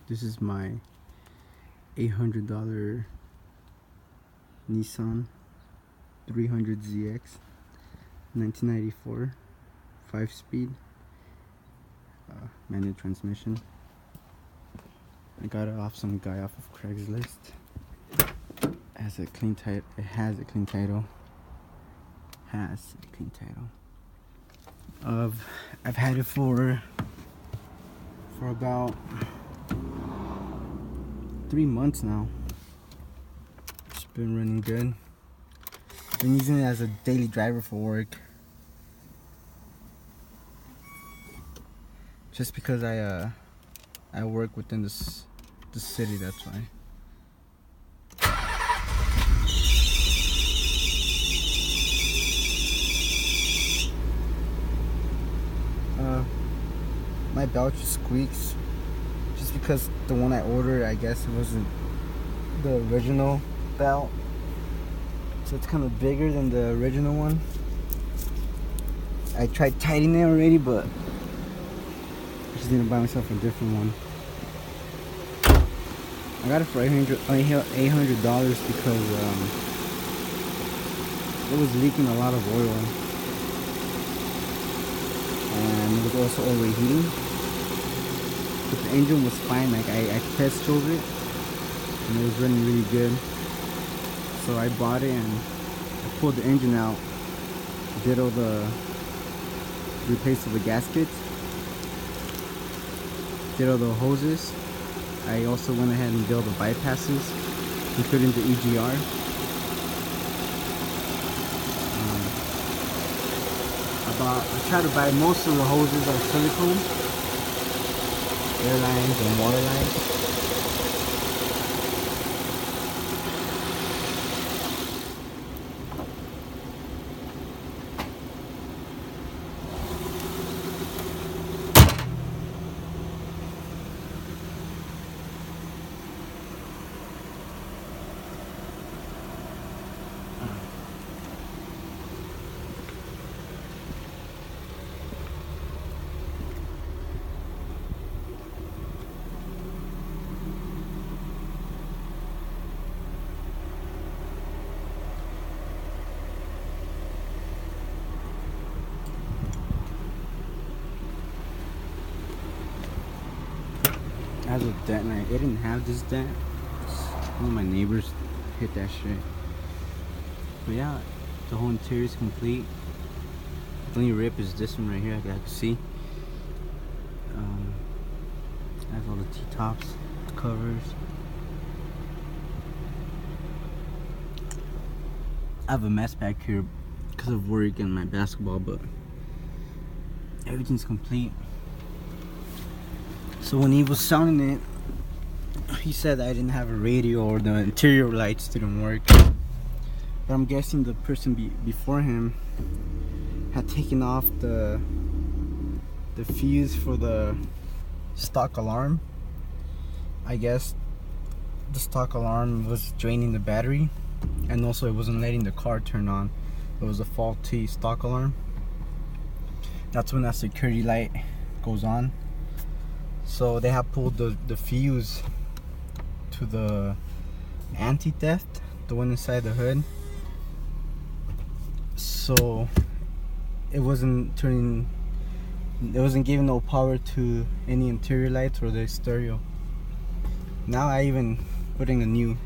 This is my $800 Nissan 300ZX 1994 5-speed manual transmission. I got it off some guy off of Craigslist. It has a clean title. I've had it for about 3 months now. It's been running good. Been using it as a daily driver for work. Just because I work within the city, that's why. My belt just squeaks, just because the one I ordered, I guess it wasn't the original belt, so it's kind of bigger than the original one. I tried tightening it already, but I just need to buy myself a different one. I got it for $800 because it was leaking a lot of oil, and it was also overheating. But the engine was fine. Like I test drove it and it was running really good. So I bought it and I pulled the engine out, did all the replace all the gaskets, did all the hoses. I also went ahead and did all the bypasses, including the EGR. I tried to buy most of the hoses are silicone, air lines and water lines. It has a dent, and it didn't have this dent. One of my neighbors hit that shit. But yeah, the whole interior is complete. The only rip is this one right here. I can see. It has all the T-tops, the covers. I have a mess back here because of work and my basketball, but everything's complete. So when he was selling it, he said I didn't have a radio or the interior lights didn't work. But I'm guessing the person before him had taken off the fuse for the stock alarm. I guess the stock alarm was draining the battery, and also it wasn't letting the car turn on. It was a faulty stock alarm. That's when that security light goes on. So they have pulled the fuse to the anti-theft, the one inside the hood. So it wasn't giving no power to any interior lights or the stereo. Now I even putting a new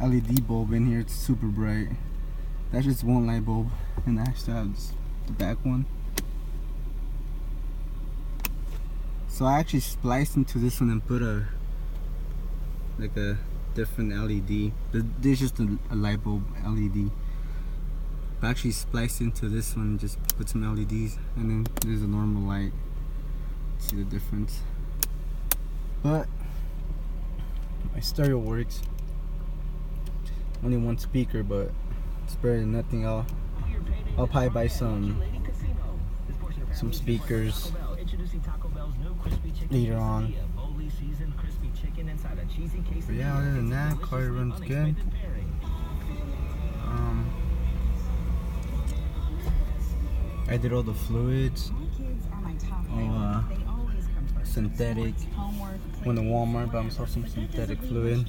LED bulb in here. It's super bright. That's just one light bulb, and I still have the back one. So I actually spliced into this one and put a different LED. There's just a light bulb LED. I actually spliced into this one and just put some LEDs, and then there's a normal light. See the difference? But my stereo works. Only one speaker, but it's better than nothing. I'll probably buy some speakers later on. But yeah, other than that, car runs good. I did all the fluids, all synthetic. Went to Walmart, but I saw some synthetic fluid.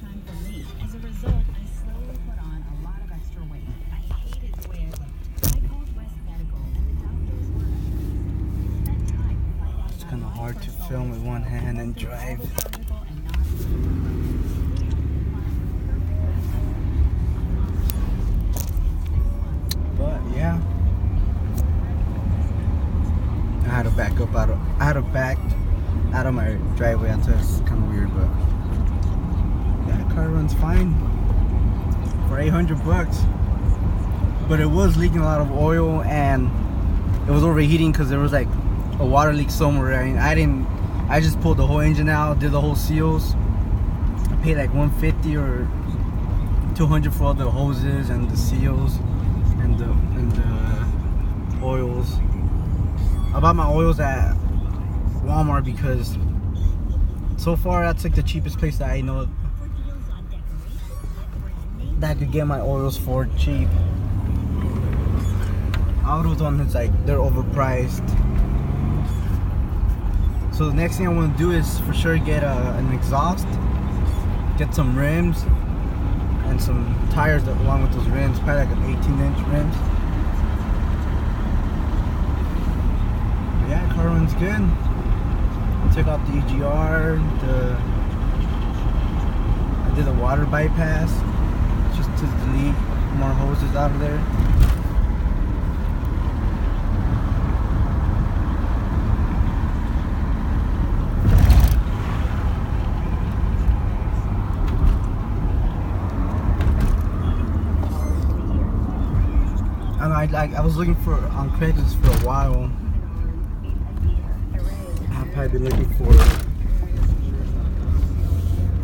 As a result, I slowly put on a lot of extra weight. I hated the way I looked. I called West Medical, and the doctors were It's kind of hard to film with one hand and drive. But yeah, I had to back up out of my driveway. I thought it's kind of weird, but yeah, the car runs fine for $800. But it was leaking a lot of oil and it was overheating because there was like a water leak somewhere. I just pulled the whole engine out, did the whole seals. I paid like $150 or $200 for all the hoses and the seals and the oils. I bought my oils at Walmart because so far that's like the cheapest place that I know that I could get my oils for cheap. Auto's on it's like they're overpriced. So the next thing I want to do is for sure get an exhaust, get some rims and some tires that along with those rims, probably like an 18-inch rims. But yeah, car runs good. Took out the EGR. I did a water bypass just to delete more hoses out of there. I was looking for on Craigslist for a while. I've probably been looking for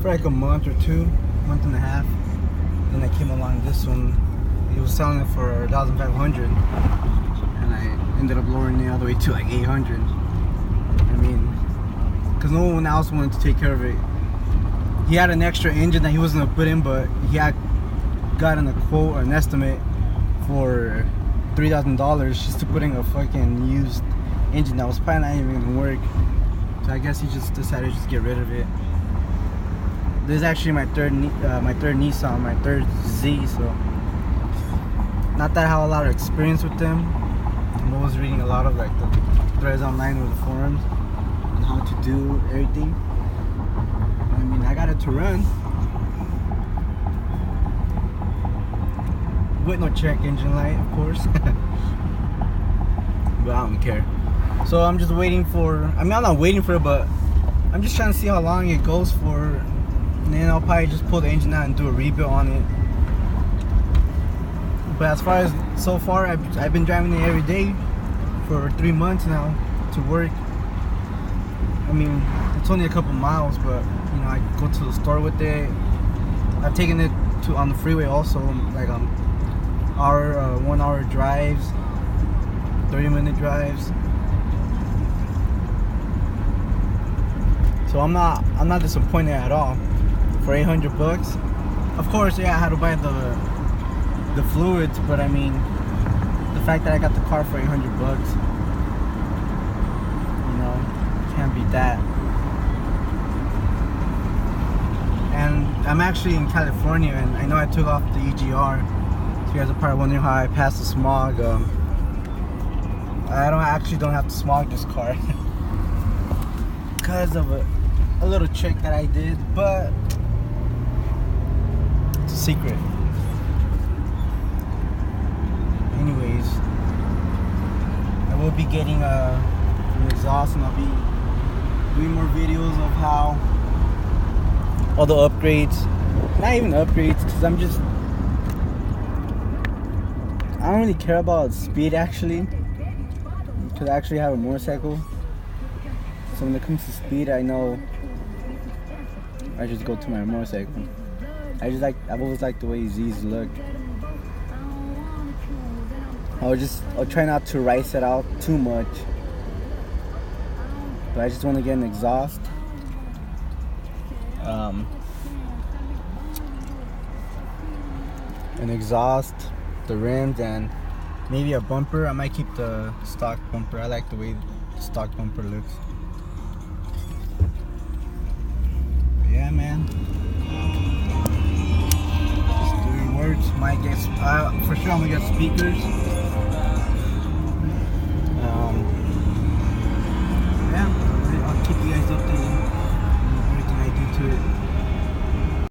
like a month or two, month and a half. Then I came along this one. He was selling it for $1,500, and I ended up lowering it all the way to like $800. I mean, because no one else wanted to take care of it. He had an extra engine that he wasn't gonna put in, but he had gotten a quote or an estimate for $3,000 just to put in a fucking used engine that was probably not even gonna work. So I guess he just decided to just get rid of it. This is actually my third Nissan, my third Z, so not that I have a lot of experience with them. I'm always reading a lot of like the threads online or the forums on how to do everything. I mean, I got it to run with no check engine light, of course. But I don't care. So I'm just waiting for, I mean, I'm not waiting for it, but I'm just trying to see how long it goes for, and then I'll probably just pull the engine out and do a rebuild on it. But as far as so far, I've been driving it every day for 3 months now to work. I mean, it's only a couple miles, but you know, I go to the store with it. I've taken it to on the freeway also, like 1 hour drives, 30-minute drives. So I'm not disappointed at all for $800. Of course, yeah, I had to buy the fluids, but I mean, the fact that I got the car for $800, you know, can't beat that. And I'm actually in California, and I know I took off the EGR. So you guys are probably wondering how I passed the smog. I actually don't have to smog this car because of a little trick that I did, but it's a secret. Anyways, I will be getting an exhaust, and I'll be doing more videos of how all the upgrades, not even upgrades, because I don't really care about speed actually, because I actually have a motorcycle. So when it comes to speed, I know I just go to my motorcycle. I've always liked the way Z's look. I'll try not to rice it out too much, but I just want to get an exhaust. The rims, and maybe a bumper. I might keep the stock bumper. I like the way the stock bumper looks. might get for sure I'm gonna get speakers.